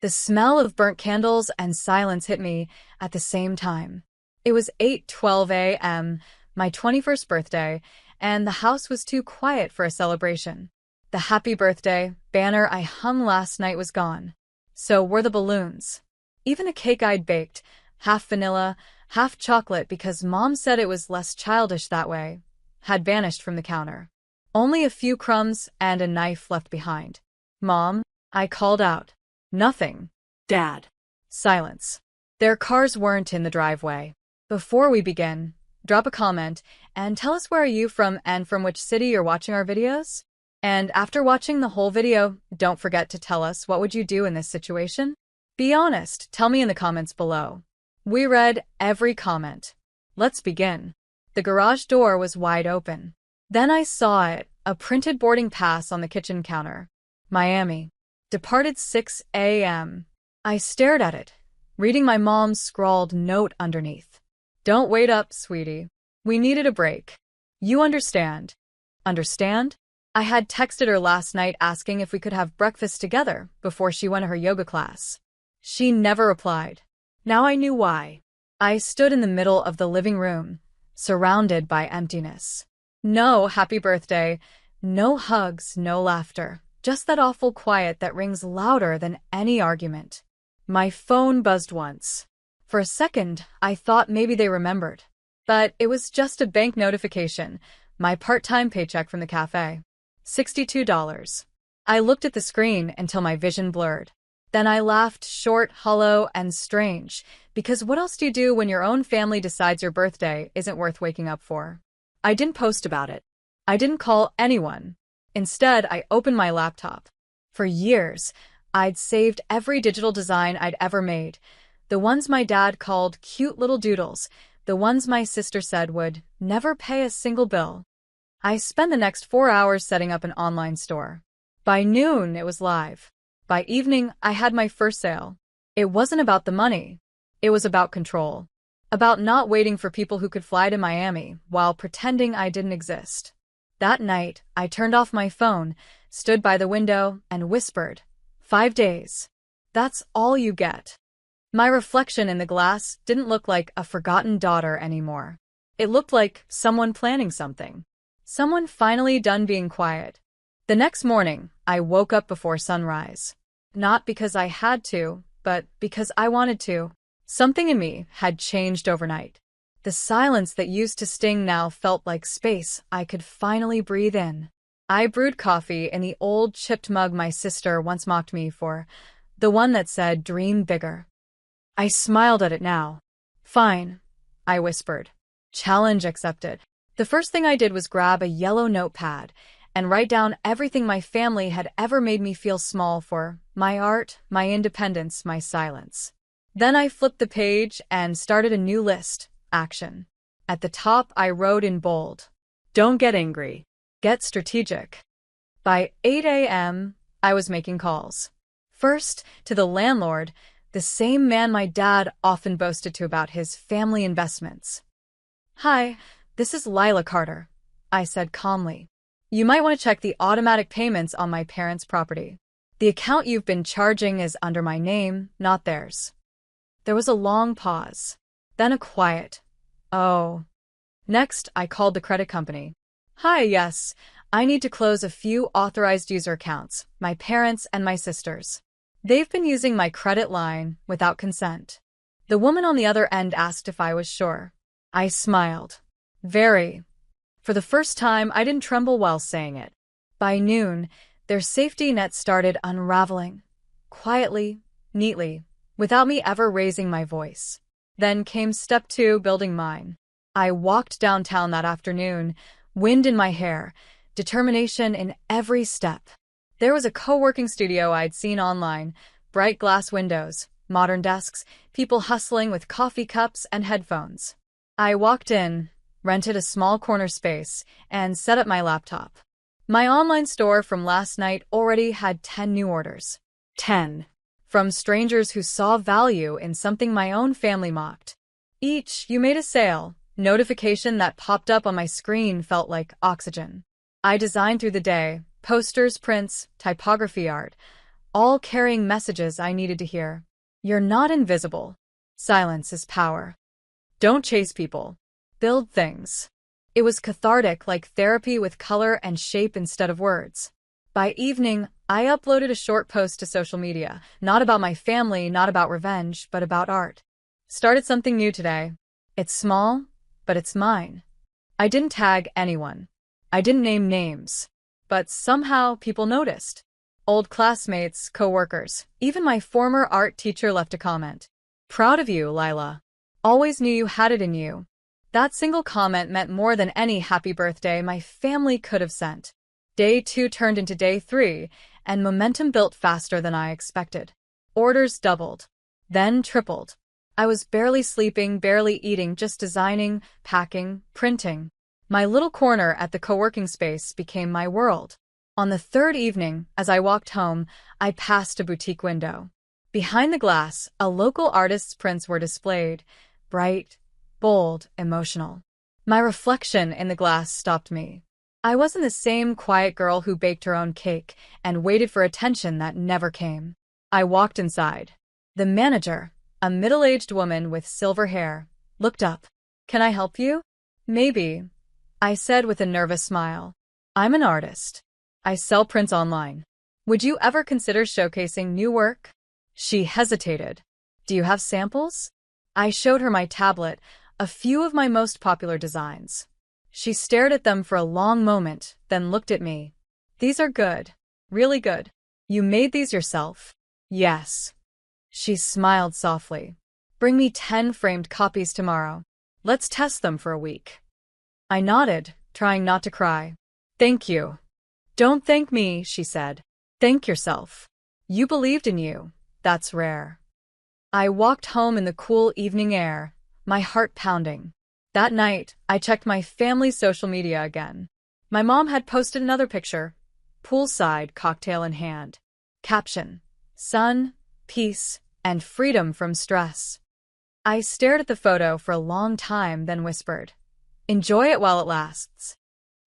The smell of burnt candles and silence hit me at the same time. It was 8:12 a.m., my 21st birthday, and the house was too quiet for a celebration. The happy birthday banner I hung last night was gone. So were the balloons. Even a cake I'd baked, half vanilla, half chocolate because Mom said it was less childish that way, had vanished from the counter. Only a few crumbs and a knife left behind. "Mom," I called out. "Nothing." "Dad." Silence. Their cars weren't in the driveway. "Before we begin, drop a comment and tell us where are you from and from which city you're watching our videos? And after watching the whole video, don't forget to tell us what would you do in this situation? Be honest, tell me in the comments below. We read every comment. Let's begin. The garage door was wide open. Then I saw it, a printed boarding pass on the kitchen counter. Miami. Departed 6 a.m. I stared at it, reading my mom's scrawled note underneath. "Don't wait up, sweetie. We needed a break. You understand." Understand? I had texted her last night asking if we could have breakfast together before she went to her yoga class. She never replied. Now I knew why. I stood in the middle of the living room, surrounded by emptiness. No happy birthday, no hugs, no laughter, just that awful quiet that rings louder than any argument. My phone buzzed once. For a second, I thought maybe they remembered. But it was just a bank notification, my part-time paycheck from the cafe. $62. I looked at the screen until my vision blurred. Then I laughed, short, hollow, and strange, because what else do you do when your own family decides your birthday isn't worth waking up for? I didn't post about it. I didn't call anyone. Instead, I opened my laptop. For years, I'd saved every digital design I'd ever made. The ones my dad called cute little doodles, the ones my sister said would never pay a single bill. I spent the next 4 hours setting up an online store. By noon, it was live. By evening, I had my first sale. It wasn't about the money. It was about control. About not waiting for people who could fly to Miami while pretending I didn't exist. That night, I turned off my phone, stood by the window, and whispered, 5 days. That's all you get. My reflection in the glass didn't look like a forgotten daughter anymore. It looked like someone planning something. Someone finally done being quiet. The next morning, I woke up before sunrise. Not because I had to, but because I wanted to. Something in me had changed overnight. The silence that used to sting now felt like space I could finally breathe in. I brewed coffee in the old chipped mug my sister once mocked me for, the one that said, "Dream bigger." I smiled at it now. "Fine," I whispered. Challenge accepted. The first thing I did was grab a yellow notepad and write down everything my family had ever made me feel small for, my art, my independence, my silence. Then I flipped the page and started a new list, action. At the top, I wrote in bold, "Don't get angry. Get strategic." By 8 a.m., I was making calls. First, to the landlord, the same man my dad often boasted to about his family investments. "Hi, this is Lila Carter," I said calmly. "You might want to check the automatic payments on my parents' property. The account you've been charging is under my name, not theirs." There was a long pause, then a quiet, "Oh." Next, I called the credit company. "Hi, yes, I need to close a few authorized user accounts, my parents' and my sister's. They've been using my credit line without consent." The woman on the other end asked if I was sure. I smiled. Very. For the first time, I didn't tremble while saying it. By noon, their safety net started unraveling. Quietly, neatly, without me ever raising my voice. Then came step 2, building mine. I walked downtown that afternoon, wind in my hair, determination in every step. There was a co-working studio I'd seen online, bright glass windows, modern desks, people hustling with coffee cups and headphones. I walked in, rented a small corner space, and set up my laptop. My online store from last night already had 10 new orders. 10. From strangers who saw value in something my own family mocked. Each, "You made a sale," notification that popped up on my screen felt like oxygen. I designed through the day, posters, prints, typography art, all carrying messages I needed to hear. You're not invisible. Silence is power. Don't chase people. Build things. It was cathartic, like therapy with color and shape instead of words. By evening, I uploaded a short post to social media, not about my family, not about revenge, but about art. Started something new today. It's small, but it's mine. I didn't tag anyone. I didn't name names. But somehow people noticed. Old classmates, coworkers, even my former art teacher left a comment. Proud of you, Lila. Always knew you had it in you. That single comment meant more than any happy birthday my family could have sent. Day 2 turned into day 3, and momentum built faster than I expected. Orders doubled, then tripled. I was barely sleeping, barely eating, just designing, packing, printing. My little corner at the co-working space became my world. On the 3rd evening, as I walked home, I passed a boutique window. Behind the glass, a local artist's prints were displayed, bright, bold, emotional. My reflection in the glass stopped me. I wasn't the same quiet girl who baked her own cake and waited for attention that never came. I walked inside. The manager, a middle-aged woman with silver hair, looked up. "Can I help you?" "Maybe," I said with a nervous smile. "I'm an artist. I sell prints online. Would you ever consider showcasing new work?" She hesitated. "Do you have samples?" I showed her my tablet, a few of my most popular designs. She stared at them for a long moment, then looked at me. "These are good. Really good. You made these yourself?" "Yes." She smiled softly. "Bring me 10 framed copies tomorrow. Let's test them for a week." I nodded, trying not to cry. "Thank you." "Don't thank me," she said. "Thank yourself. You believed in you. That's rare." I walked home in the cool evening air, my heart pounding. That night, I checked my family's social media again. My mom had posted another picture, poolside, cocktail in hand. Caption: sun, peace, and freedom from stress. I stared at the photo for a long time, then whispered, "Enjoy it while it lasts."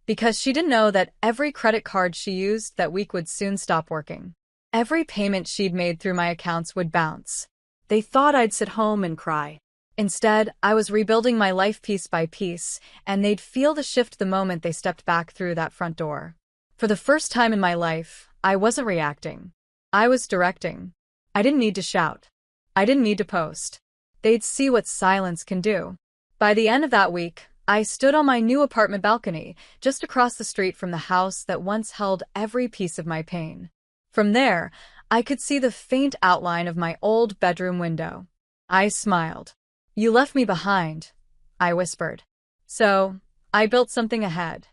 Because she didn't know that every credit card she used that week would soon stop working. Every payment she'd made through my accounts would bounce. They thought I'd sit home and cry. Instead, I was rebuilding my life piece by piece, and they'd feel the shift the moment they stepped back through that front door. For the first time in my life, I wasn't reacting. I was directing. I didn't need to shout. I didn't need to post. They'd see what silence can do. By the end of that week, I stood on my new apartment balcony, just across the street from the house that once held every piece of my pain. From there, I could see the faint outline of my old bedroom window. I smiled. "You left me behind," I whispered. So, I built something ahead.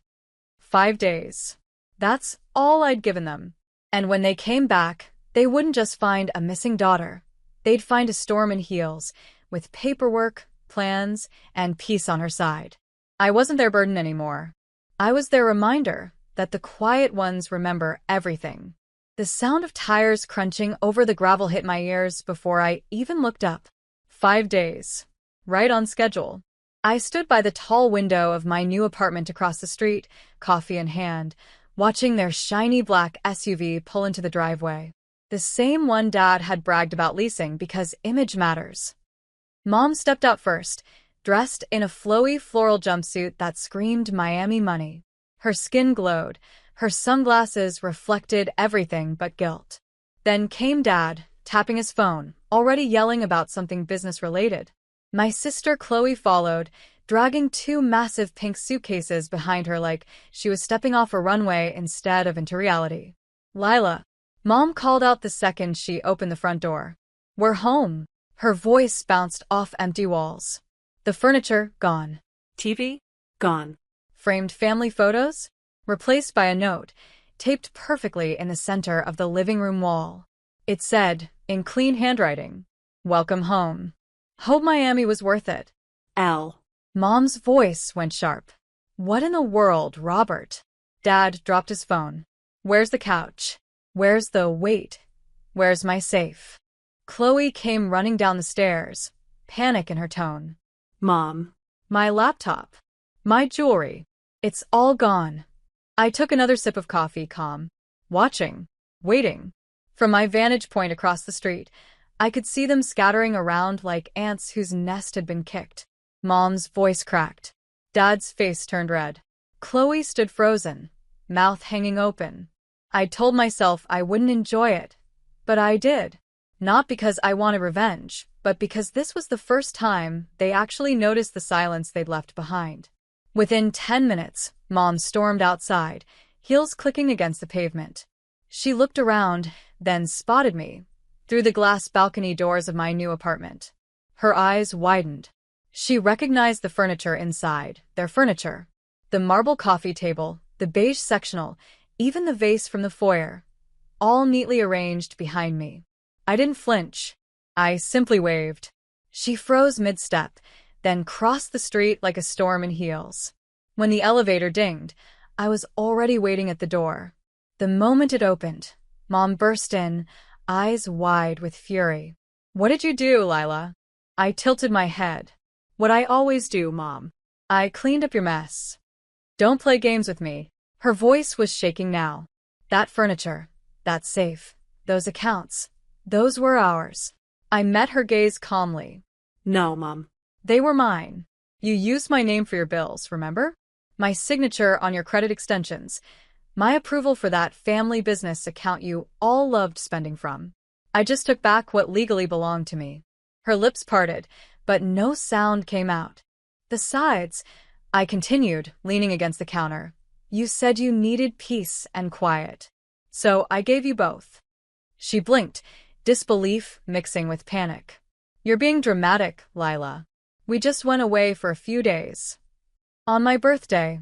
5 days. That's all I'd given them. And when they came back, they wouldn't just find a missing daughter. They'd find a storm in heels, with paperwork, plans, and peace on her side. I wasn't their burden anymore. I was their reminder that the quiet ones remember everything. The sound of tires crunching over the gravel hit my ears before I even looked up. 5 days. Right on schedule. I stood by the tall window of my new apartment across the street, coffee in hand, watching their shiny black SUV pull into the driveway. The same one Dad had bragged about leasing because image matters. Mom stepped out first, dressed in a flowy floral jumpsuit that screamed Miami money. Her skin glowed. Her sunglasses reflected everything but guilt. Then came Dad, tapping his phone, already yelling about something business-related. My sister Chloe followed, dragging 2 massive pink suitcases behind her like she was stepping off a runway instead of into reality. "Lila," Mom called out the second she opened the front door. "We're home." Her voice bounced off empty walls. The furniture, gone. TV, gone. Framed family photos, replaced by a note, taped perfectly in the center of the living room wall. It said, in clean handwriting, "Welcome home. Hope Miami was worth it." Al. Mom's voice went sharp. "What in the world, Robert?" Dad dropped his phone. "Where's the couch? Where's the wait? Where's my safe?" Chloe came running down the stairs, panic in her tone. Mom. "My laptop. My jewelry. It's all gone." I took another sip of coffee, calm. Watching. Waiting. From my vantage point across the street, I could see them scattering around like ants whose nest had been kicked. Mom's voice cracked. Dad's face turned red. Chloe stood frozen, mouth hanging open. I told myself I wouldn't enjoy it, but I did. Not because I wanted revenge, but because this was the first time they actually noticed the silence they'd left behind. Within 10 minutes, Mom stormed outside, heels clicking against the pavement. She looked around, then spotted me, through the glass balcony doors of my new apartment. Her eyes widened. She recognized the furniture inside, their furniture. The marble coffee table, the beige sectional, even the vase from the foyer, all neatly arranged behind me. I didn't flinch. I simply waved. She froze mid-step, then crossed the street like a storm in heels. When the elevator dinged, I was already waiting at the door. The moment it opened, Mom burst in, eyes wide with fury. "What did you do, Lila?" I tilted my head. What I always do, Mom. "I cleaned up your mess. Don't play games with me." Her voice was shaking now. "That furniture, that safe, those accounts, those were ours." I met her gaze calmly. No, Mom. "They were mine. You used my name for your bills, remember? My signature on your credit extensions. My approval for that family business account you all loved spending from. I just took back what legally belonged to me." Her lips parted, but no sound came out. "Besides," I continued, leaning against the counter, "you said you needed peace and quiet. So I gave you both." She blinked, disbelief mixing with panic. "You're being dramatic, Lila. We just went away for a few days." "On my birthday,"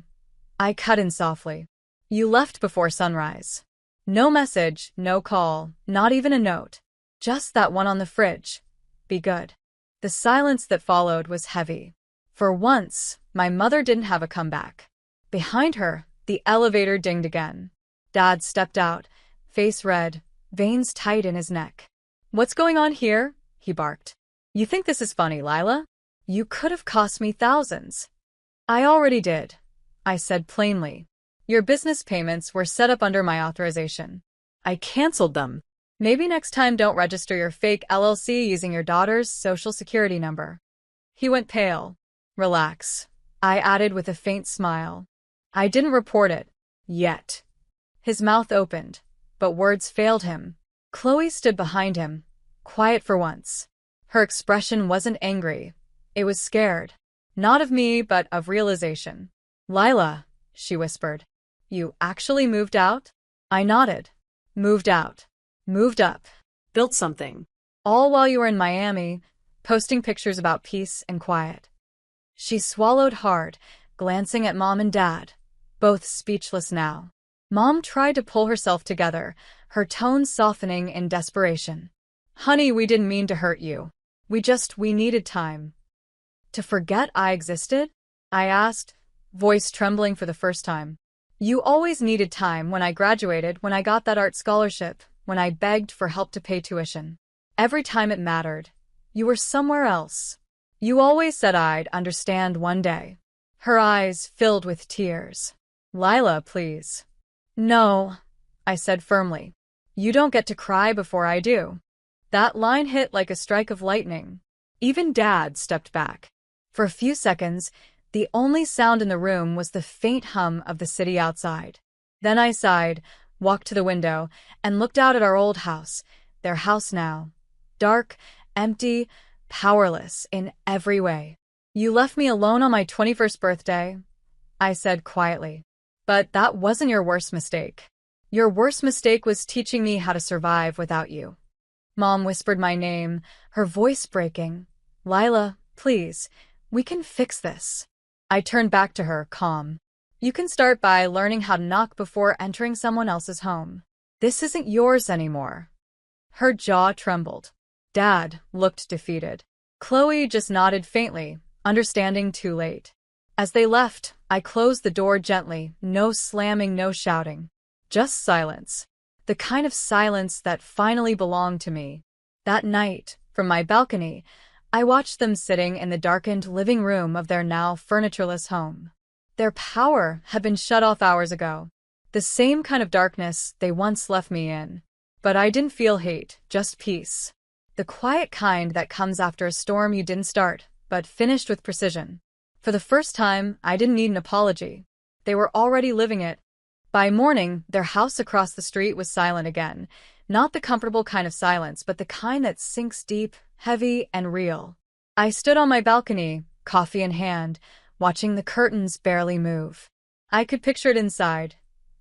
I cut in softly. "You left before sunrise. No message, no call, not even a note. Just that one on the fridge. Be good." The silence that followed was heavy. For once, my mother didn't have a comeback. Behind her, the elevator dinged again. Dad stepped out, face red, veins tight in his neck. "What's going on here?" he barked. "You think this is funny, Lila? You could have cost me thousands." "I already did," I said plainly. "Your business payments were set up under my authorization. I canceled them. Maybe next time don't register your fake LLC using your daughter's social security number." He went pale. "Relax," I added with a faint smile. "I didn't report it. Yet." His mouth opened, but words failed him. Chloe stood behind him, quiet for once. Her expression wasn't angry. It was scared. Not of me, but of realization. "Lila," she whispered. "You actually moved out?" I nodded. "Moved out. Moved up. Built something. All while you were in Miami, posting pictures about peace and quiet." She swallowed hard, glancing at Mom and Dad, both speechless now. Mom tried to pull herself together, her tone softening in desperation. "Honey, we didn't mean to hurt you. We needed time." "To forget I existed?" I asked, voice trembling for the first time. "You always needed time when I graduated, when I got that art scholarship, when I begged for help to pay tuition. Every time it mattered. You were somewhere else. You always said I'd understand one day." Her eyes filled with tears. "Lila, please." "No," I said firmly. "You don't get to cry before I do." That line hit like a strike of lightning. Even Dad stepped back. For a few seconds, the only sound in the room was the faint hum of the city outside. Then I sighed, walked to the window, and looked out at our old house, their house now. Dark, empty, powerless in every way. "You left me alone on my 21st birthday," I said quietly. "But that wasn't your worst mistake. Your worst mistake was teaching me how to survive without you." Mom whispered my name, her voice breaking. "Lila, please, we can fix this." I turned back to her, calm. "You can start by learning how to knock before entering someone else's home. This isn't yours anymore." Her jaw trembled. Dad looked defeated. Chloe just nodded faintly, understanding too late. As they left, I closed the door gently, no slamming, no shouting. Just silence. The kind of silence that finally belonged to me. That night, from my balcony, I watched them sitting in the darkened living room of their now furnitureless home. Their power had been shut off hours ago. The same kind of darkness they once left me in. But I didn't feel hate, just peace. The quiet kind that comes after a storm you didn't start, but finished with precision. For the first time, I didn't need an apology. They were already living it. By morning, their house across the street was silent again. Not the comfortable kind of silence, but the kind that sinks deep, heavy, and real. I stood on my balcony, coffee in hand, watching the curtains barely move. I could picture it inside.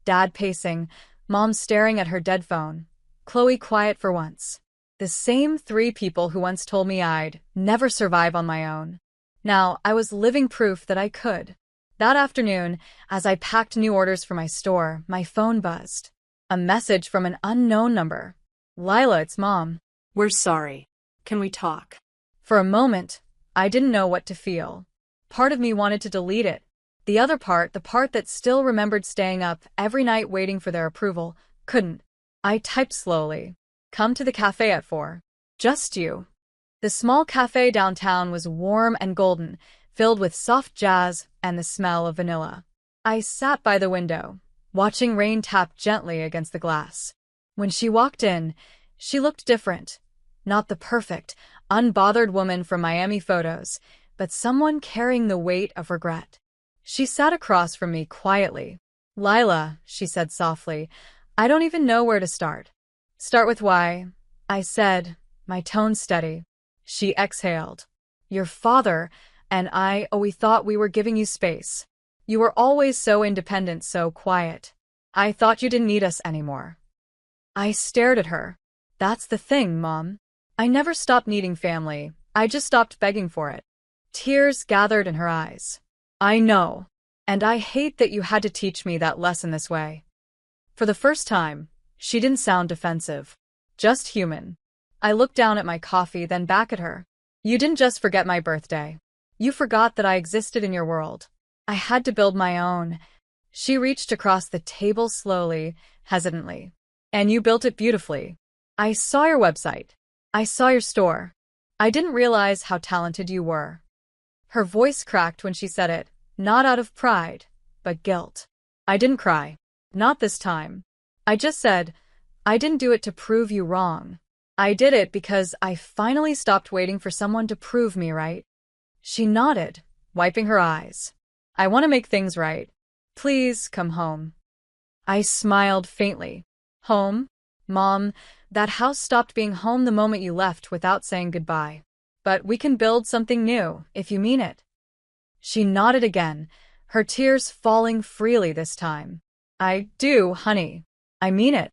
Dad pacing, Mom staring at her dead phone, Chloe quiet for once. The same three people who once told me I'd never survive on my own. Now, I was living proof that I could. That afternoon, as I packed new orders for my store, my phone buzzed. A message from an unknown number. Lila, it's Mom. We're sorry. Can we talk? For a moment, I didn't know what to feel. Part of me wanted to delete it. The other part, the part that still remembered staying up every night waiting for their approval, couldn't. I typed slowly. Come to the cafe at 4. Just you. The small cafe downtown was warm and golden, filled with soft jazz and the smell of vanilla. I sat by the window, watching rain tap gently against the glass. When she walked in, she looked different. Not the perfect, unbothered woman from Miami photos, but someone carrying the weight of regret. She sat across from me quietly. Lila, she said softly, I don't even know where to start. Start with why, I said, my tone steady. She exhaled. Your father and I, we thought we were giving you space. You were always so independent, so quiet. I thought you didn't need us anymore. I stared at her. That's the thing, Mom. I never stopped needing family. I just stopped begging for it. Tears gathered in her eyes. I know. And I hate that you had to teach me that lesson this way. For the first time, she didn't sound defensive. Just human. I looked down at my coffee, then back at her. You didn't just forget my birthday. You forgot that I existed in your world. I had to build my own. She reached across the table slowly, hesitantly. And you built it beautifully. I saw your website. I saw your store. I didn't realize how talented you were. Her voice cracked when she said it, not out of pride, but guilt. I didn't cry. Not this time. I just said, I didn't do it to prove you wrong. I did it because I finally stopped waiting for someone to prove me right. She nodded, wiping her eyes. I want to make things right. Please come home. I smiled faintly. Home? Mom, that house stopped being home the moment you left without saying goodbye. But we can build something new, if you mean it. She nodded again, her tears falling freely this time. I do, honey. I mean it.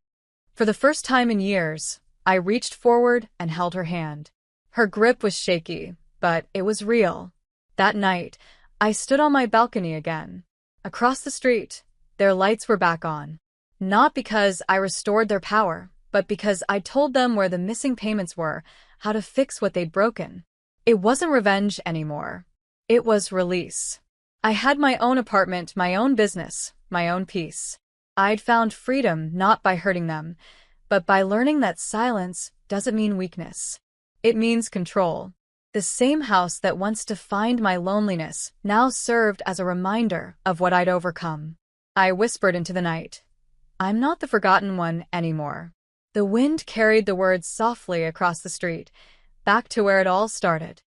For the first time in years, I reached forward and held her hand. Her grip was shaky, but it was real. That night, I stood on my balcony again. Across the street, their lights were back on. Not because I restored their power, but because I told them where the missing payments were, how to fix what they'd broken. It wasn't revenge anymore. It was release. I had my own apartment, my own business, my own peace. I'd found freedom not by hurting them, but by learning that silence doesn't mean weakness. It means control. The same house that once defined my loneliness now served as a reminder of what I'd overcome. I whispered into the night. I'm not the forgotten one anymore. The wind carried the words softly across the street, back to where it all started.